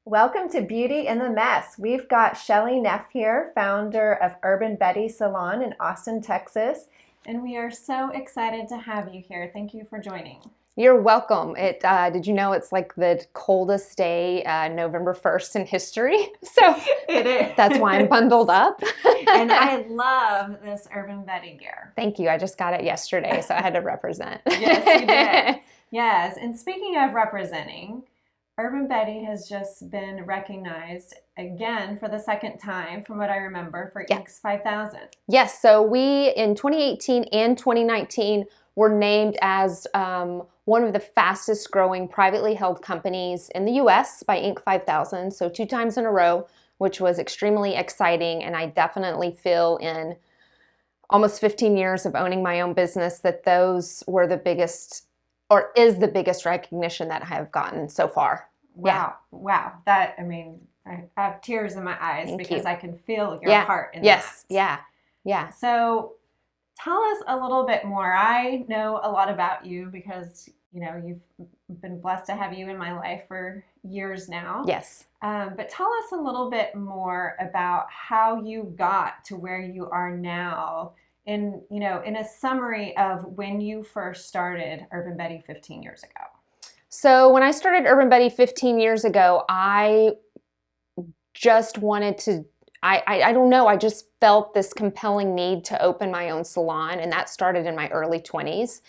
Welcome to Beauty in the Mess. We've got Chelle Neff here, founder of Urban Betty Salon in Austin, Texas. And we are so excited to have you here. Thank you for joining. You're welcome. Did you know it's like the coldest day, November 1st in history? So It is. that's why I'm bundled up. And I love this Urban Betty gear. Thank you. I just got it yesterday, so I had to represent. Yes, you did. Yes. And speaking of representing, Urban Betty has just been recognized again for the second time, from what I remember, for Inc.'s 5000. Yes. So we, in 2018 and 2019, were named as one of the fastest growing privately held companies in the U.S. by Inc. 5000. So 2 times in a row, which was extremely exciting. And I definitely feel in almost 15 years of owning my own business that those were the biggest, or is the biggest recognition that I have gotten so far. Wow. Wow. I have tears in my eyes. Thank because you. I can feel your heart in Yes. that. Yeah. So tell us a little bit more. I know a lot about you because, you've been blessed to have you in my life for years now. Yes. But tell us a little bit more about how you got to where you are now in a summary of when you first started Urban Betty 15 years ago. So when I started Urban Betty 15 years ago, I just wanted to, I don't know, I just felt this compelling need to open my own salon, and that started in my early 20s.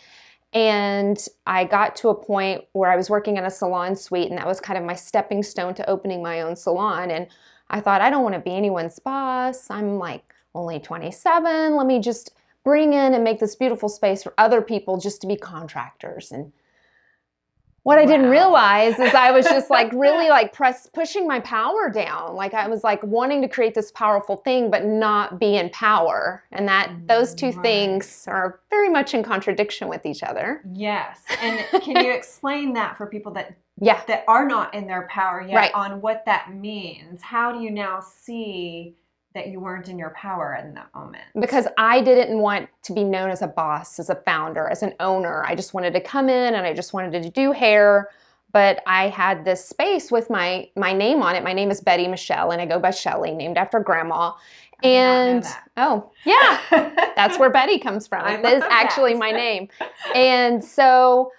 And I got to a point where I was working in a salon suite, and that was kind of my stepping stone to opening my own salon. And I thought, I don't want to be anyone's boss. I'm like only 27. Let me just bring in and make this beautiful space for other people just to be contractors. And what I didn't realize is I was just like really like pushing my power down. Like I was like wanting to create this powerful thing, but not be in power. And that those two things are very much in contradiction with each other. Yes. And can you explain that for people that are not in their power yet on what that means? How do you now see that you weren't in your power in that moment? Because I didn't want to be known as a boss, as a founder, as an owner. I just wanted to come in and I just wanted to do hair. But I had this space with my name on it. My name is Betty Michelle, and I go by Chelle, named after Grandma. And oh, yeah, that's where Betty comes from. It is actually my name. And so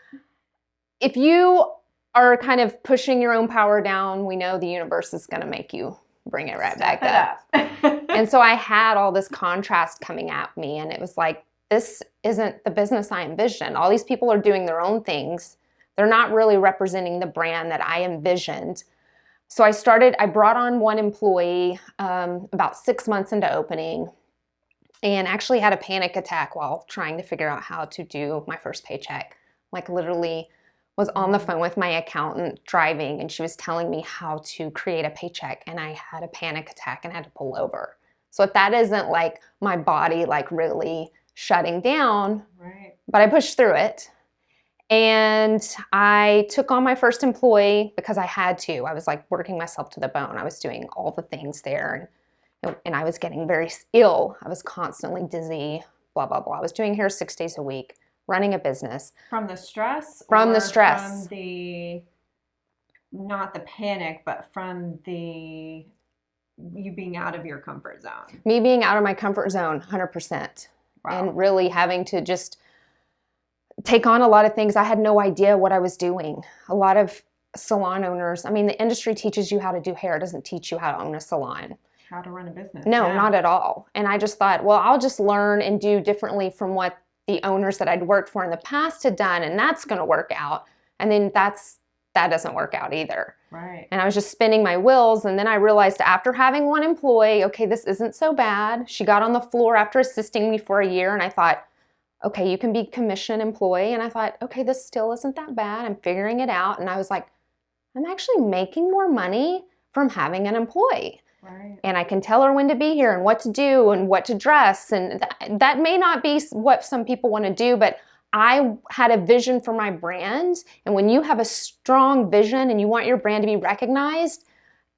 if you are kind of pushing your own power down, we know the universe is going to make you bring it right back up. And so I had all this contrast coming at me, and it was like, this isn't the business I envisioned. All these people are doing their own things. They're not really representing the brand that I envisioned. So I brought on one employee about 6 months into opening, and actually had a panic attack while trying to figure out how to do my first paycheck. Like literally was on the phone with my accountant driving, and she was telling me how to create a paycheck, and I had a panic attack and had to pull over. So if that isn't like my body like really shutting down, but I pushed through it. And I took on my first employee because I had to. I was like working myself to the bone. I was doing all the things there, and I was getting very ill. I was constantly dizzy, blah, blah, blah. I was doing hair 6 days a week, running a business. From the stress? From the stress. From not the panic, but from you being out of your comfort zone? Me being out of my comfort zone, 100%. Wow. And really having to just take on a lot of things. I had no idea what I was doing. A lot of salon owners, the industry teaches you how to do hair. It doesn't teach you how to own a salon. How to run a business. No, not at all. And I just thought, well, I'll just learn and do differently from what the owners that I'd worked for in the past had done, and that's going to work out. And then that doesn't work out either. Right. And I was just spinning my wheels, and then I realized after having one employee, okay, this isn't so bad. She got on the floor after assisting me for a year, and I thought, okay, you can be commission employee. And I thought, okay, this still isn't that bad. I'm figuring it out. And I was like, I'm actually making more money from having an employee. Right. And I can tell her when to be here and what to do and what to dress. And that may not be what some people want to do, but I had a vision for my brand. And when you have a strong vision and you want your brand to be recognized,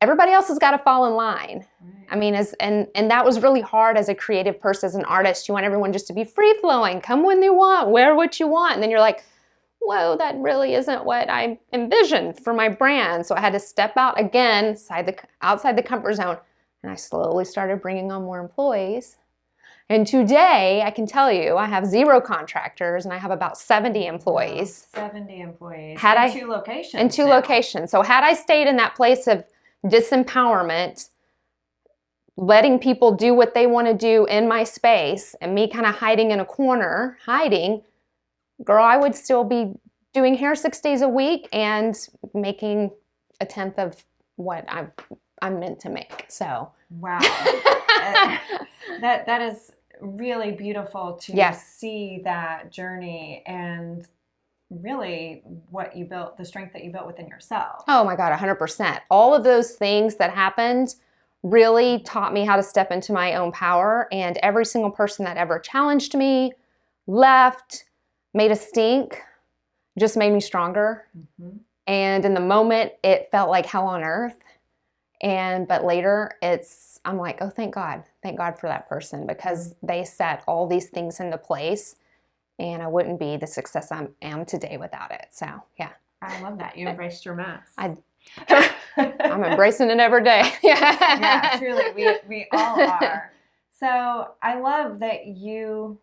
everybody else has got to fall in line. Right. And that was really hard as a creative person, as an artist. You want everyone just to be free flowing, come when they want, wear what you want. And then you're like, whoa, that really isn't what I envisioned for my brand. So I had to step out again, outside the comfort zone. And I slowly started bringing on more employees. And today, I can tell you, I have 0 contractors and I have about 70 employees. Wow, 70 employees. In 2 locations. In 2 locations. So had I stayed in that place of disempowerment, letting people do what they want to do in my space and me kind of hiding in a corner, girl, I would still be doing hair 6 days a week and making a tenth of what I'm meant to make. So wow. That is really beautiful to see that journey and really what you built, the strength that you built within yourself. Oh my God, 100%. All of those things that happened really taught me how to step into my own power. And every single person that ever challenged me, left, made a stink, just made me stronger. Mm-hmm. And in the moment, it felt like hell on earth. But later, I'm like, oh, thank God for that person, because they set all these things into place, and I wouldn't be the success I am today without it. So, yeah. I love that. You embraced your mess. I'm embracing it every day. Yeah, truly. We all are. So I love that you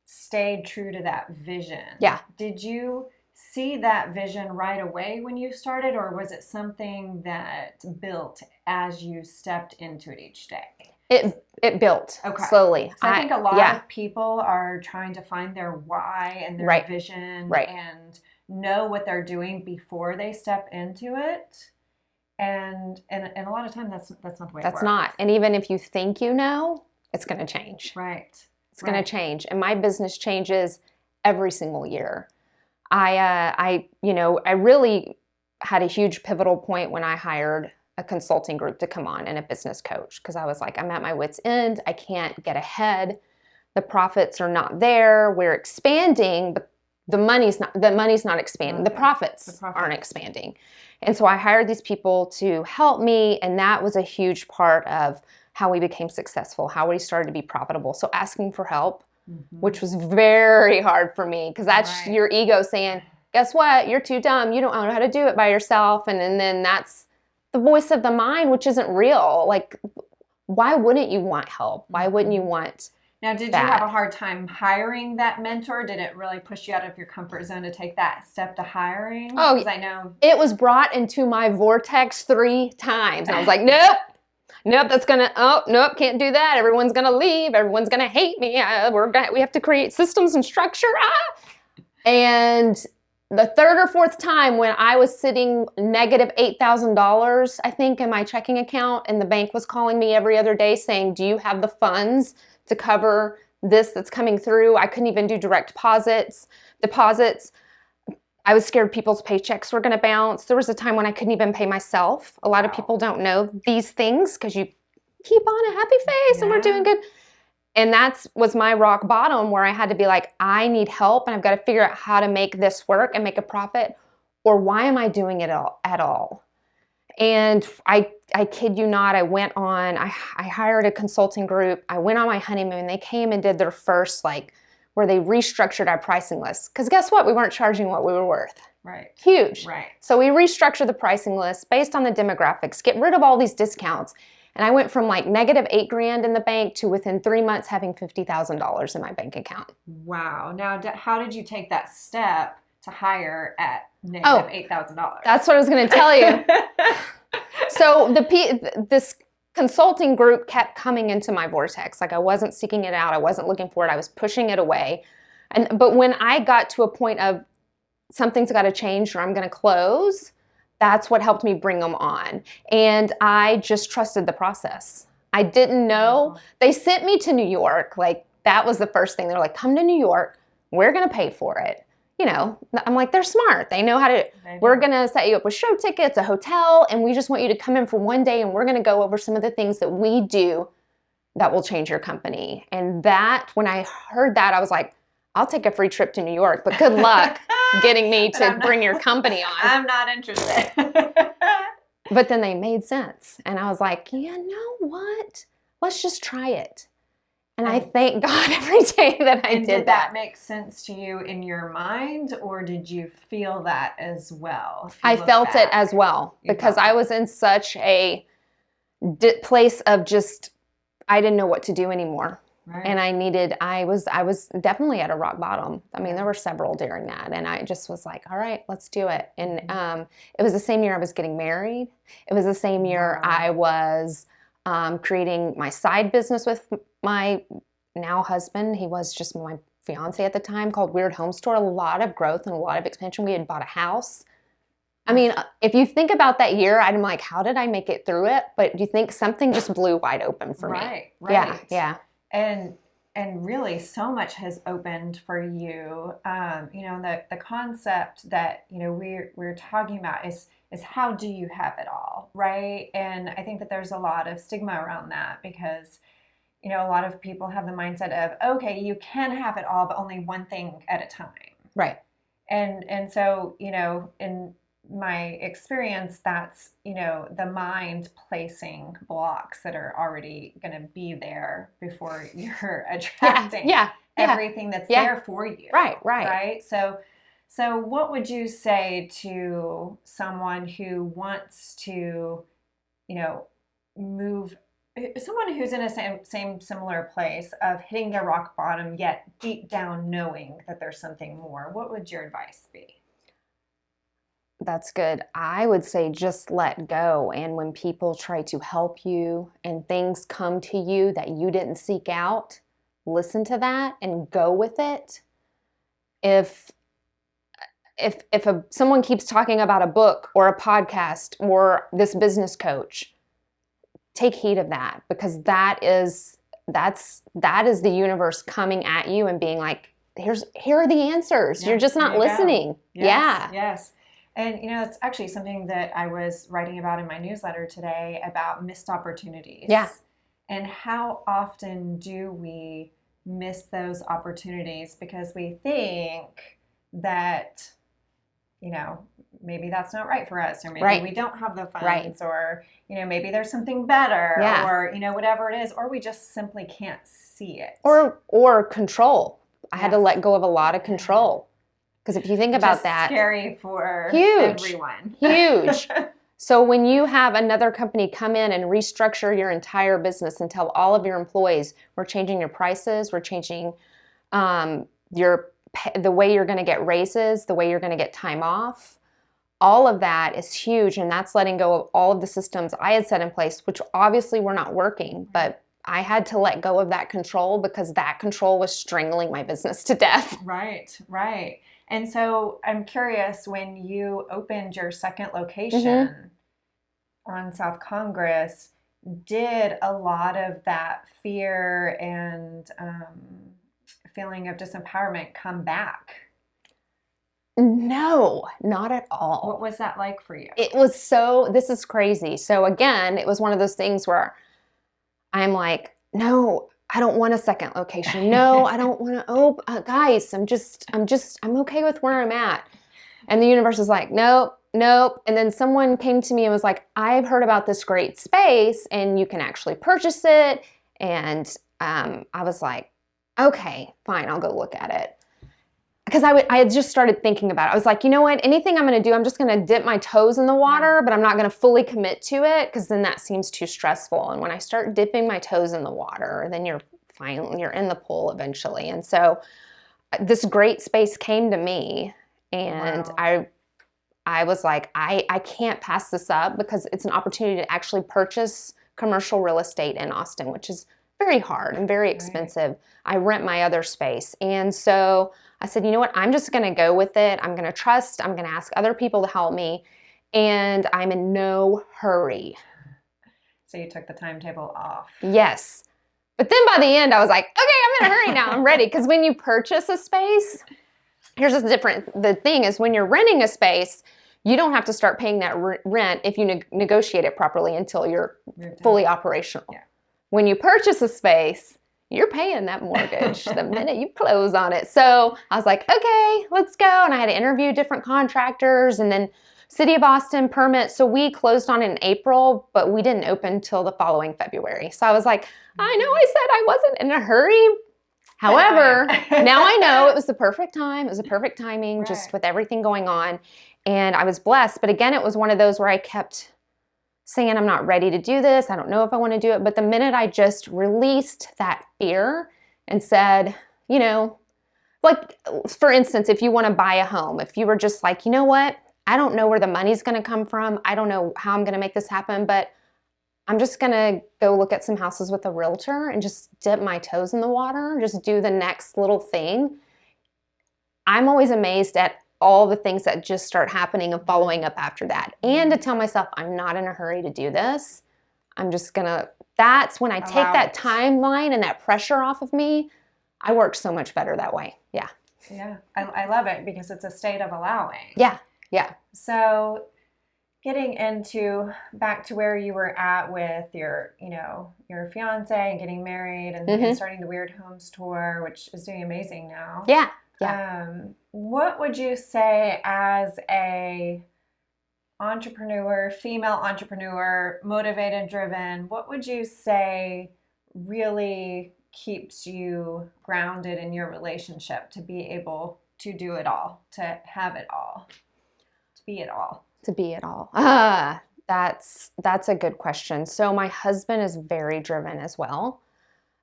stayed true to that vision. Yeah. Did you see that vision right away when you started, or was it something that built as you stepped into it each day? It built slowly. So I think a lot of people are trying to find their why and their vision and know what they're doing before they step into it. And a lot of time that's not the way it works. That's not. And even if you think you know, it's going to change. Right. It's going to change. And my business changes every single year. I really had a huge pivotal point when I hired a consulting group to come on and a business coach, because I was like, I'm at my wit's end. I can't get ahead. The profits are not there. We're expanding, but the money's not expanding. The profits aren't expanding. And so I hired these people to help me, and that was a huge part of how we became successful, how we started to be profitable. So asking for help, which was very hard for me, because that's your ego saying, guess what? You're too dumb. You don't know how to do it by yourself. And then that's the voice of the mind, which isn't real. Like, why wouldn't you want help? Why wouldn't you want Now, did you have a hard time hiring that mentor? Did it really push you out of your comfort zone to take that step to hiring? Oh, because I know it was brought into my vortex 3 times. And I was like, nope, can't do that. Everyone's going to leave. Everyone's going to hate me. We have to create systems and structure. And the 3rd or 4th time when I was sitting negative $8,000, I think, in my checking account, and the bank was calling me every other day saying, do you have the funds to cover this that's coming through? I couldn't even do direct deposits. I was scared people's paychecks were going to bounce. There was a time when I couldn't even pay myself. A lot of people don't know these things because you keep on a happy face and we're doing good. And that was my rock bottom, where I had to be like, I need help, and I've got to figure out how to make this work and make a profit, or why am I doing it at all? And I kid you not, I hired a consulting group. I went on my honeymoon. They came and did their first, where they restructured our pricing list. Because guess what? We weren't charging what we were worth. Right. Huge. Right. So we restructured the pricing list based on the demographics, get rid of all these discounts. And I went from negative $8,000 in the bank to within 3 months having $50,000 in my bank account. Wow. Now, how did you take that step to hire at negative $8,000? That's what I was going to tell you. So this consulting group kept coming into my vortex. I wasn't seeking it out. I wasn't looking for it. I was pushing it away. But when I got to a point of something's got to change or I'm going to close, that's what helped me bring them on. And I just trusted the process. I didn't know. They sent me to New York. That was the first thing. They're like, come to New York. We're going to pay for it. I'm like, they're smart. They know how to. We're going to set you up with show tickets, a hotel, and we just want you to come in for one day, and we're going to go over some of the things that we do that will change your company. And when I heard that, I was like, I'll take a free trip to New York, but good luck getting me to bring your company on. I'm not interested. But then they made sense. And I was like, you know what? Let's just try it. And I thank God every day that I and did that make sense to you in your mind, or did you feel that as well? I felt it as well, because I was in such a place of just, I didn't know what to do anymore. Right. And I was definitely at a rock bottom. I mean, there were several during that, and I just was like, all right, let's do it. And it was the same year I was getting married. It was the same year I was creating my side business with my now husband. He was just my fiance at the time, called Weird Home Store. A lot of growth and a lot of expansion. We had bought a house. I mean, if you think about that year, I'm like, how did I make it through it? But you think something just blew wide open for me. Right. Yeah. And really, so much has opened for you. The concept that we're talking about is how do you have it all, right? And I think that there's a lot of stigma around that, because a lot of people have the mindset of, okay, you can have it all, but only one thing at a time, right? And so in my experience, that's the mind placing blocks that are already going to be there before you're attracting everything that's there for you. Right. So what would you say to someone who wants to move, someone who's in a same similar place of hitting their rock bottom, yet deep down knowing that there's something more? What would your advice be? That's good. I would say just let go. And when people try to help you and things come to you that you didn't seek out, listen to that and go with it. If someone keeps talking about a book or a podcast or this business coach, take heed of that, because that is the universe coming at you and being like, here are the answers. You're just not listening. Yes. And, it's actually something that I was writing about in my newsletter today about missed opportunities. Yeah. And how often do we miss those opportunities because we think that, maybe that's not right for us, or maybe we don't have the funds, or, maybe there's something better, or, whatever it is, or we just simply can't see it. Or control. I had to let go of a lot of control. Because if you think about that, scary for everyone. Huge. So when you have another company come in and restructure your entire business and tell all of your employees, we're changing your prices, we're changing the way you're going to get raises, the way you're going to get time off, all of that is huge. And that's letting go of all of the systems I had set in place, which obviously were not working. But I had to let go of that control, because that control was strangling my business to death. Right. And so I'm curious, when you opened your second location on South Congress, did a lot of that fear and feeling of disempowerment come back? No, not at all. What was that like for you? It was this is crazy. So again, it was one of those things where I'm like, no, I don't want a second location. No, I don't want to. Guys, I'm okay with where I'm at. And the universe is like, nope. And then someone came to me and was like, I've heard about this great space and you can actually purchase it. And I was like, okay, fine, I'll go look at it. Because I had just started thinking about it. I was like, you know what? Anything I'm going to do, I'm just going to dip my toes in the water, but I'm not going to fully commit to it, because then that seems too stressful. And when I start dipping my toes in the water, then you're in the pool eventually. And so this great space came to me, and I was like, I can't pass this up, because it's an opportunity to actually purchase commercial real estate in Austin, which is very hard and very expensive. I rent my other space. And so I said, you know what? I'm just going to go with it. I'm going to trust. I'm going to ask other people to help me. And I'm in no hurry. So you took the timetable off. Yes. But then by the end, I was like, okay, I'm in a hurry now. I'm ready. Because when you purchase a space, the thing is, when you're renting a space, you don't have to start paying that rent if you negotiate it properly until you're fully operational. Yeah. When you purchase a space, you're paying that mortgage the minute you close on it. So I was like, okay, let's go. And I had to interview different contractors and then City of Boston permit. So we closed on it in April, but we didn't open till the following February. So I was like, I know I said I wasn't in a hurry. However, now I know it was the perfect time. It was the perfect timing, just with everything going on. And I was blessed. But again, it was one of those where I kept saying, I'm not ready to do this. I don't know if I want to do it. But the minute I just released that fear and said, you know, like, for instance, if you want to buy a home, if you were just like, you know what, I don't know where the money's going to come from. I don't know how I'm going to make this happen, but I'm just going to go look at some houses with a realtor and just dip my toes in the water, just do the next little thing. I'm always amazed at all the things that just start happening and following up after that. And to tell myself, I'm not in a hurry to do this. I'm just gonna, that's when I take that timeline and that pressure off of me. I work so much better that way. Yeah. Yeah. I love it because it's a state of allowing. Yeah. Yeah. So getting back to where you were at with your, your fiance and getting married and starting the Weird Homes tour, which is doing amazing now. Yeah. Yeah. What would you say as a entrepreneur, female entrepreneur, motivated, driven, what would you say really keeps you grounded in your relationship to be able to do it all, to have it all, to be it all? To be it all. That's a good question. So my husband is very driven as well.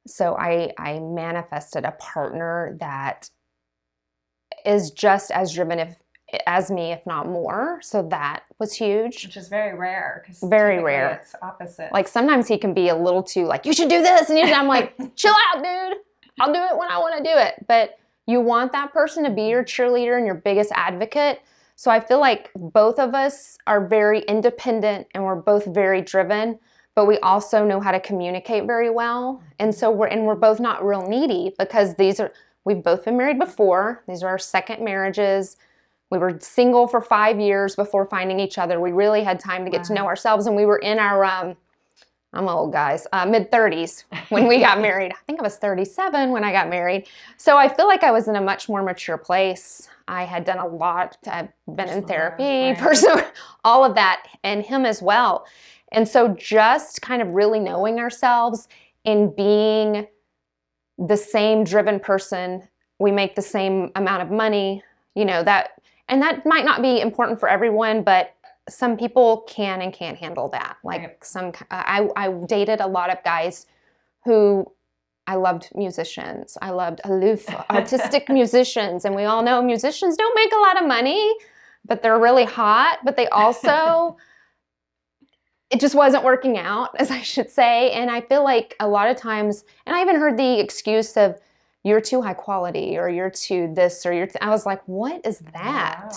So I manifested a partner that is just as driven as me, if not more. So that was huge. Which is very rare. Very rare. It's opposite. Like sometimes he can be a little too like, you should do this. And I'm like, chill out, dude. I'll do it when I want to do it. But you want that person to be your cheerleader and your biggest advocate. So I feel like both of us are very independent and we're both very driven, but we also know how to communicate very well. And so we're both not real needy because we've both been married before. These are our second marriages. We were single for 5 years before finding each other. We really had time to get to know ourselves, and we were in our, I'm old guys, mid-30s when we got married. I think I was 37 when I got married. So I feel like I was in a much more mature place. I had done a lot. I've been in therapy, all of that, and him as well. And so just kind of really knowing ourselves and being the same driven person, we make the same amount of money, that might not be important for everyone, but some people can and can't handle that. Like I dated a lot of guys who I loved musicians. I loved aloof, artistic musicians. And we all know musicians don't make a lot of money, but they're really hot, but they also, it just wasn't working out, as I should say. And I feel like a lot of times, and I even heard the excuse of, you're too high quality, or you're too this, or I was like, what is that?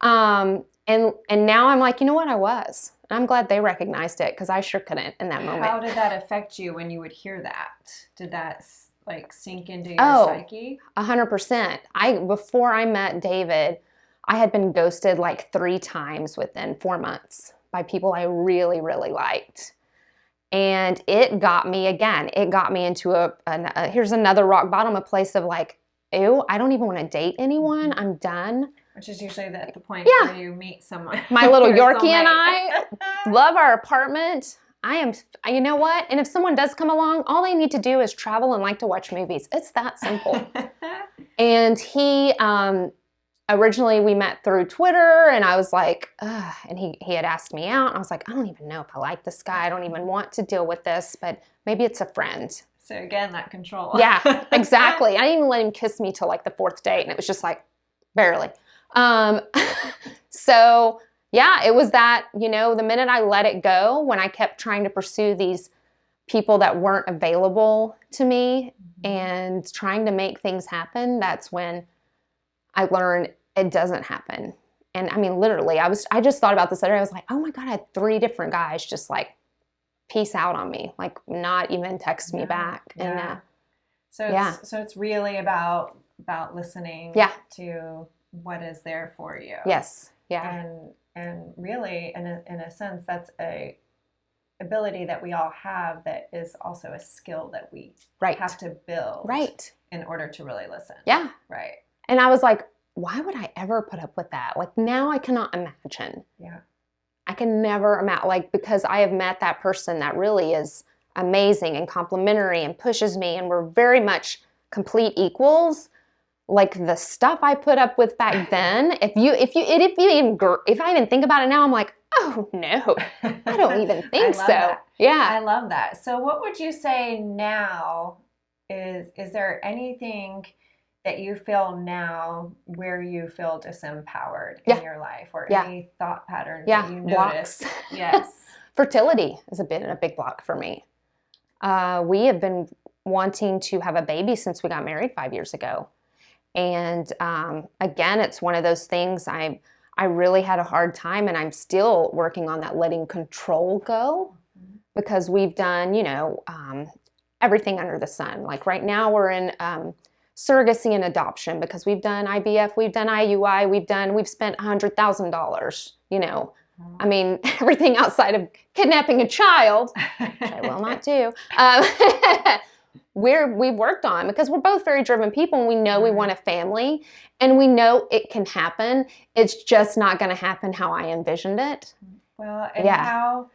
Wow. And now I'm like, you know what, I was. And I'm glad they recognized it because I sure couldn't in that moment. How did that affect you when you would hear that? Did that like sink into your psyche? 100%. Before I met David, I had been ghosted like 3 times within 4 months by people I really, really liked. And it got me into here's another rock bottom, a place of like, ew, I don't even want to date anyone. I'm done. Which is usually the point where you meet someone. My little Yorkie and I love our apartment. You know what? And if someone does come along, all they need to do is travel and like to watch movies. It's that simple. And he, originally we met through Twitter, and I was like, ugh, and he had asked me out. And I was like, I don't even know if I like this guy. I don't even want to deal with this, but maybe it's a friend. So again, that control. Yeah, exactly. I didn't even let him kiss me till like the 4th date, and it was just like, barely. So yeah, it was that, the minute I let it go, when I kept trying to pursue these people that weren't available to me and trying to make things happen, that's when I learned it doesn't happen. And I mean, literally, I just thought about this other day. I was like, oh my God, I had 3 different guys just like peace out on me, like not even text me back. Yeah. And so it's really about listening to what is there for you. Yes. Yeah. And really, in a sense, that's a ability that we all have that is also a skill that we have to build in order to really listen. Yeah. Right. And I was like, why would I ever put up with that? Like now I cannot imagine. Yeah. I can never imagine, like, because I have met that person that really is amazing and complimentary and pushes me, and we're very much complete equals. Like the stuff I put up with back then, if I even think about it now, I'm like, oh no, I don't even think so. That. Yeah. I love that. So what would you say now is there anything that you feel now where you feel disempowered in your life, or any thought patterns that you notice? Yes. Fertility has been a big block for me. We have been wanting to have a baby since we got married 5 years ago. And again, it's one of those things I really had a hard time, and I'm still working on that, letting control go, because we've done, everything under the sun. Like right now we're in surrogacy and adoption, because we've done IVF, we've done IUI, we've spent $100,000, I mean, everything outside of kidnapping a child, which I will not do, we've worked on, because we're both very driven people, and we know we want a family, and we know it can happen. It's just not going to happen how I envisioned it. Well, and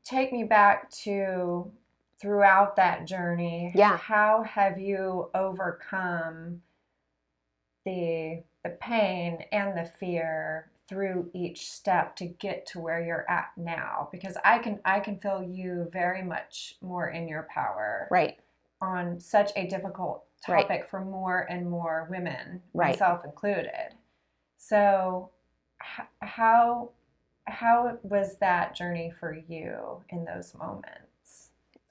take me back to throughout that journey. Yeah. How have you overcome the pain and the fear through each step to get to where you're at now? Because I can feel you very much more in your power. Right. On such a difficult topic for more and more women, myself included. So how was that journey for you in those moments?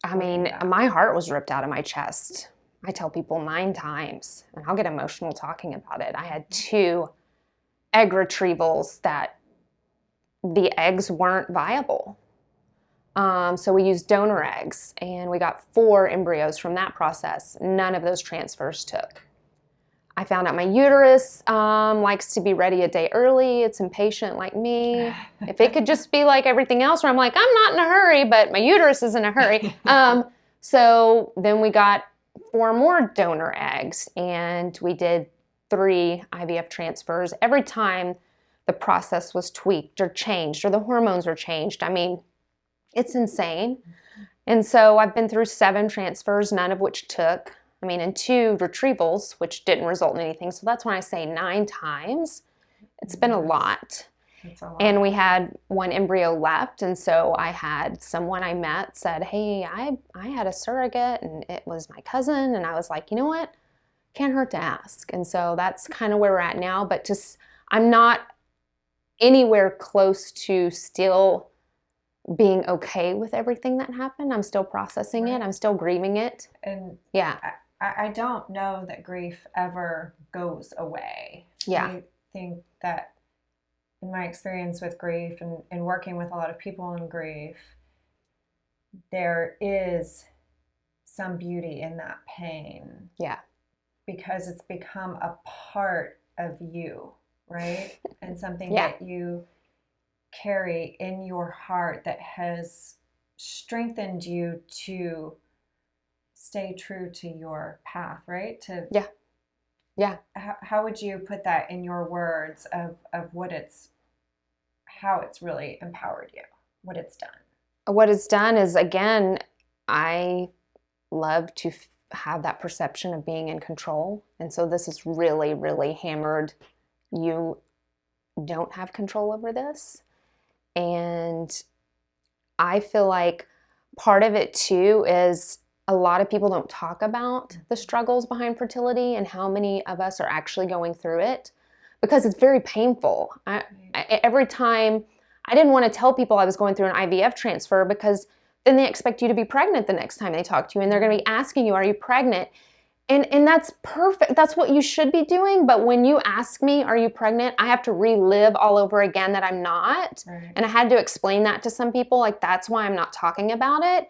I mean, my heart was ripped out of my chest. I tell people 9 times, and I'll get emotional talking about it. I had 2 egg retrievals that the eggs weren't viable. So we used donor eggs, and we got 4 embryos from that process. None of those transfers took. I found out my uterus likes to be ready a day early. It's impatient like me. If it could just be like everything else, where I'm like, I'm not in a hurry, but my uterus is in a hurry. So then we got 4 more donor eggs, and we did 3 IVF transfers. Every time the process was tweaked or changed, or the hormones were changed. I mean, it's insane. And so I've been through 7 transfers, none of which took. I mean, and 2 retrievals, which didn't result in anything. So that's when I say 9 times. It's been a lot. It's a lot. And we had 1 embryo left. And so I had someone I met said, hey, I had a surrogate, and it was my cousin. And I was like, you know what? Can't hurt to ask. And so that's kind of where we're at now. But just, I'm not anywhere close to still being okay with everything that happened. I'm still processing it. I'm still grieving it. And yeah, I don't know that grief ever goes away. Yeah. I think that in my experience with grief and working with a lot of people in grief, there is some beauty in that pain. Yeah. Because it's become a part of you, right? And something that you carry in your heart that has strengthened you to stay true to your path, right? How would you put that in your words of how it's really empowered you, what it's done? What it's done is, again, I love to have that perception of being in control. And so this has really, really hammered, you don't have control over this. And I feel like part of it too is a lot of people don't talk about the struggles behind fertility and how many of us are actually going through it, because it's very painful. Every time, I didn't want to tell people I was going through an IVF transfer, because then they expect you to be pregnant the next time they talk to you, and they're going to be asking you, are you pregnant? And that's perfect. That's what you should be doing. But when you ask me, are you pregnant? I have to relive all over again that I'm not. Right. And I had to explain that to some people. Like, that's why I'm not talking about it.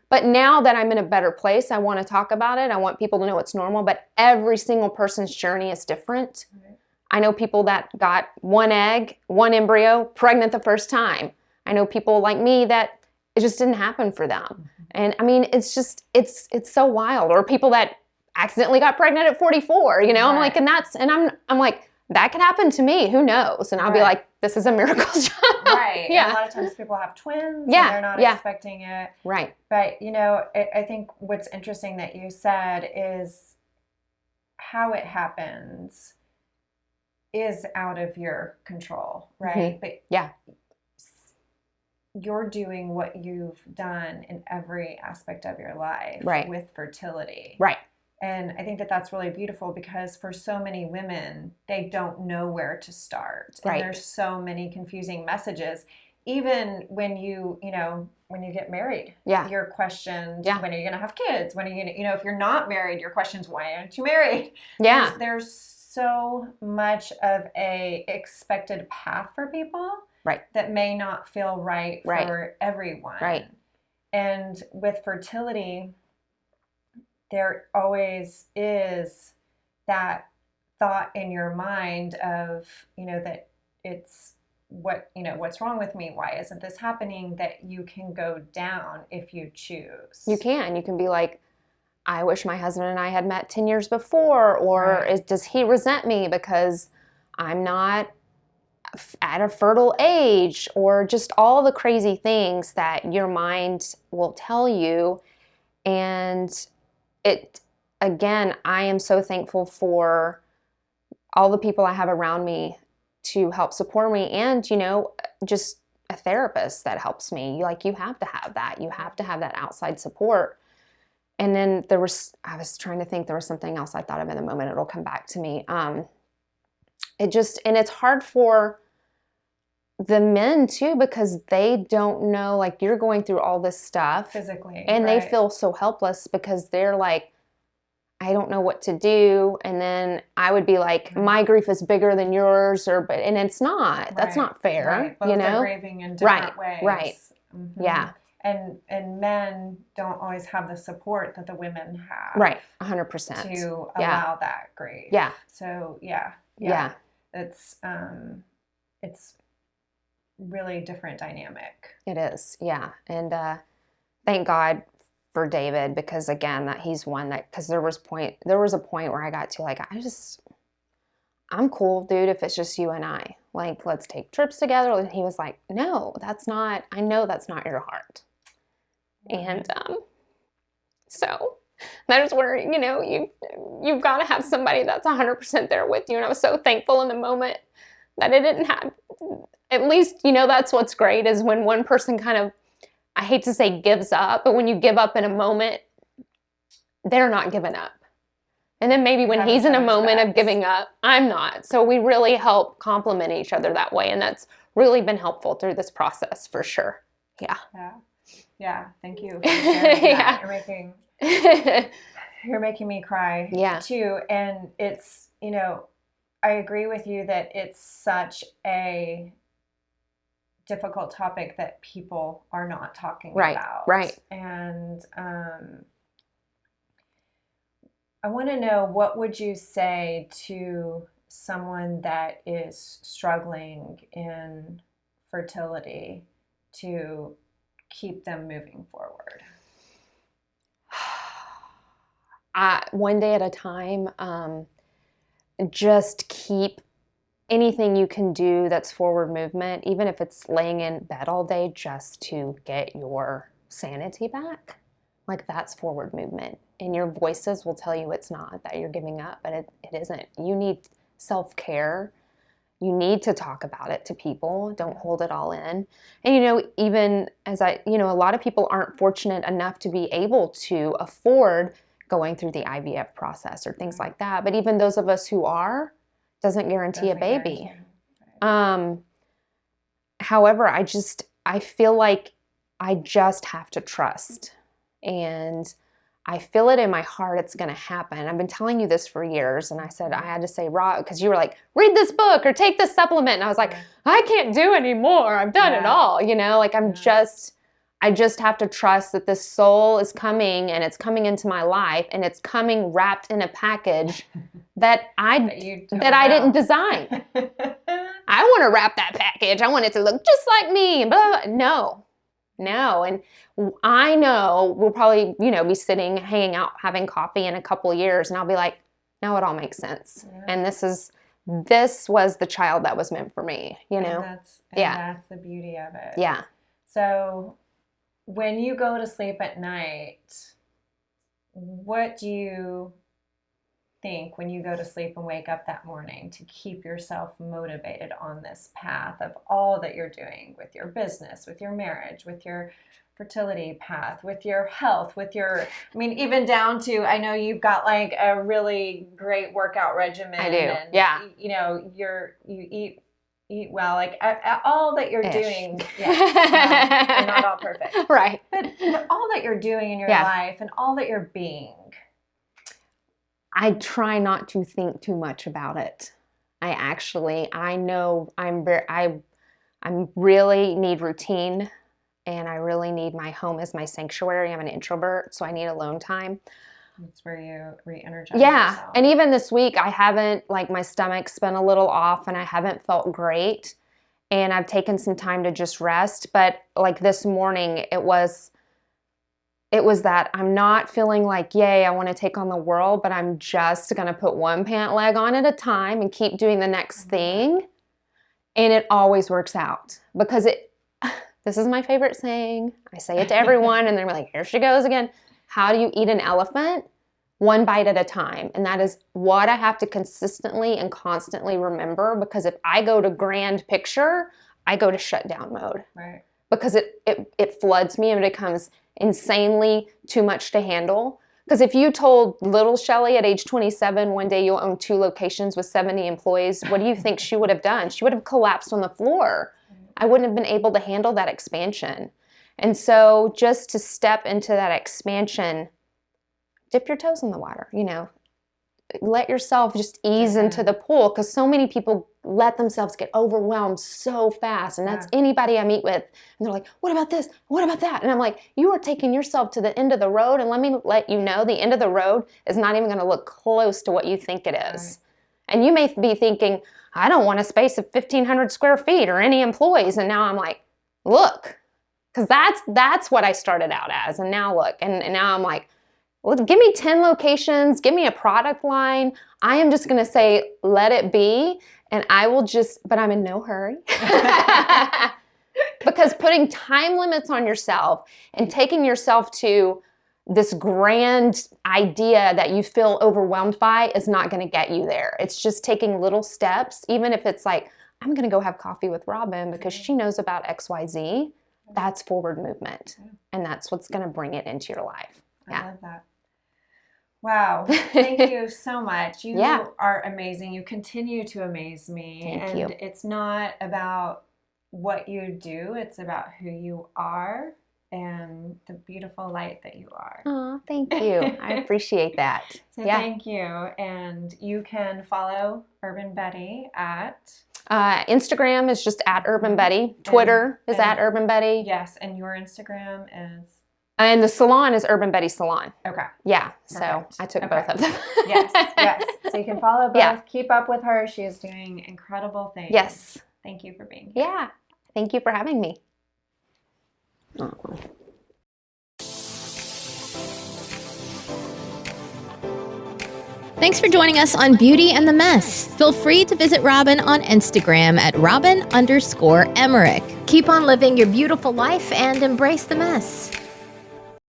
But now that I'm in a better place, I want to talk about it. I want people to know it's normal. But every single person's journey is different. Right. I know people that got 1 egg, 1 embryo, pregnant the first time. I know people like me that it just didn't happen for them. And I mean, it's just, it's so wild. Or people that accidentally got pregnant at 44, you know? I'm like, Right. I'm like, that could happen to me. Who knows? And I'll be Right. like, this is a miracle child. Right. Yeah. And a lot of times people have twins Yeah. and they're not Yeah. expecting it. Right. But, I think what's interesting that you said is how it happens is out of your control, right? But Yeah. you're doing what you've done in every aspect of your life Right. with fertility. Right. And I think that that's really beautiful because for so many women, they don't know where to start. And Right. there's so many confusing messages. Even when when you get married, Yeah. you're questioned, Yeah. when are you going to have kids? When are you going to, if you're not married, your question's, why aren't you married? Yeah. There's so much of a expected path for people. Right. That may not feel right Right. for everyone. Right. And with fertility, there always is that thought in your mind of, that it's what's wrong with me? Why isn't this happening? That you can go down if you choose. You can be like, I wish my husband and I had met 10 years before, or Right. does he resent me because I'm not at a fertile age, or just all the crazy things that your mind will tell you. And again, I am so thankful for all the people I have around me to help support me, and, just a therapist that helps me. Like, you have to have that. You have to have that outside support. And then I was trying to think, there was something else I thought of in the moment. It'll come back to me. And it's hard for the men too, because they don't know, like, you're going through all this stuff physically, and right. they feel so helpless because they're like, I don't know what to do. And then I would be like, my grief is bigger than yours, and it's not. Right. That's not fair. Right. Both are grieving in different ways. Right. Mm-hmm. Yeah. And men don't always have the support that the women have. Right. 100%. To allow that grief. Yeah. So yeah. It's really different dynamic. It is. Yeah. And thank God for David, because again, that he's one that, because there was a point where I got to, like, I'm cool, dude, if it's just you and I. Like, let's take trips together. And he was like, no, I know that's not your heart. And so that is where, you've got to have somebody that's 100% there with you. And I was so thankful in the moment that it didn't have, at least, that's what's great, is when one person kind of, I hate to say gives up, but when you give up in a moment, they're not giving up. And then maybe when he's in a moment of giving up, I'm not. So we really help complement each other that way. And that's really been helpful through this process, for sure. Yeah. Yeah. Thank you for sharing that. Yeah. You're making me cry too. And it's, I agree with you that it's such a difficult topic that people are not talking about. Right. And I want to know, what would you say to someone that is struggling in fertility to keep them moving forward? One day at a time. Just keep anything you can do that's forward movement, even if it's laying in bed all day, just to get your sanity back. Like, that's forward movement. And your voices will tell you it's not, that you're giving up, but it isn't. You need self-care. You need to talk about it to people. Don't hold it all in. And, even as a lot of people aren't fortunate enough to be able to afford going through the IVF process or things like that. But even those of us who are, doesn't guarantee a baby. However, I feel like I just have to trust. And I feel it in my heart it's going to happen. I've been telling you this for years. And I said, I had to say, because you were like, read this book or take this supplement. And I was like, I can't do anymore. I've done it all. Like, I just have to trust that this soul is coming, and it's coming into my life, and it's coming wrapped in a package that I didn't design. I want to wrap that package. I want it to look just like me. Blah, blah, blah. No, No. And I know we'll probably, be sitting, hanging out, having coffee in a couple of years, and I'll be like, now it all makes sense. Yeah. And this was the child that was meant for me, And that's the beauty of it. Yeah. So when you go to sleep at night, what do you think when you go to sleep and wake up that morning to keep yourself motivated on this path of all that you're doing with your business, with your marriage, with your fertility path, with your health, even down to, I know you've got like a really great workout regimen. I do. And, yeah. You eat well, like all that you're doing. You're not all perfect. Right. But all that you're doing in your life and all that you're being. I try not to think too much about it. I know I really need routine, and I really need my home as my sanctuary. I'm an introvert, so I need alone time. That's where you re-energize yourself. And even this week, I haven't, my stomach's been a little off, and I haven't felt great, and I've taken some time to just rest. But this morning, it was that I'm not feeling like, yay, I want to take on the world, but I'm just going to put one pant leg on at a time and keep doing the next thing. And it always works out because this is my favorite saying. I say it to everyone and they're like, here she goes again. How do you eat an elephant? One bite at a time. And that is what I have to consistently and constantly remember, because if I go to grand picture, I go to shutdown mode. Right. Because it floods me and it becomes insanely too much to handle. Because if you told little Shelley at age 27 one day you'll own 2 locations with 70 employees, what do you think she would have done? She would have collapsed on the floor. I wouldn't have been able to handle that expansion. And so just to step into that expansion, dip your toes in the water, let yourself just ease into the pool, because so many people let themselves get overwhelmed so fast. And that's anybody I meet with. And they're like, what about this? What about that? And I'm like, you are taking yourself to the end of the road. And let me let you know, the end of the road is not even going to look close to what you think it is. Right. And you may be thinking, I don't want a space of 1,500 square feet or any employees. And now I'm like, look, because that's what I started out as. And now look, and now I'm like, well, give me 10 locations, give me a product line. I am just going to say, let it be. And I will but I'm in no hurry. Because putting time limits on yourself and taking yourself to this grand idea that you feel overwhelmed by is not going to get you there. It's just taking little steps, even if it's like, I'm going to go have coffee with Robin because she knows about XYZ. That's forward movement. And that's what's going to bring it into your life. I love that. Wow. Thank you so much. You are amazing. You continue to amaze me. Thank you. It's not about what you do. It's about who you are and the beautiful light that you are. Oh, thank you. I appreciate that. So thank you. And you can follow Urban Betty at... Instagram is just at Urban Betty. Twitter is at Urban Betty. Yes. And your Instagram is... And the salon is Urban Betty Salon. Okay. Yeah. Perfect. So I took both of them. Yes. So you can follow both. Yeah. Keep up with her. She is doing incredible things. Yes. Thank you for being here. Yeah. Thank you for having me. Oh. Thanks for joining us on Beauty and the Mess. Feel free to visit Robin on Instagram at Robin_Emmerich. Keep on living your beautiful life and embrace the mess.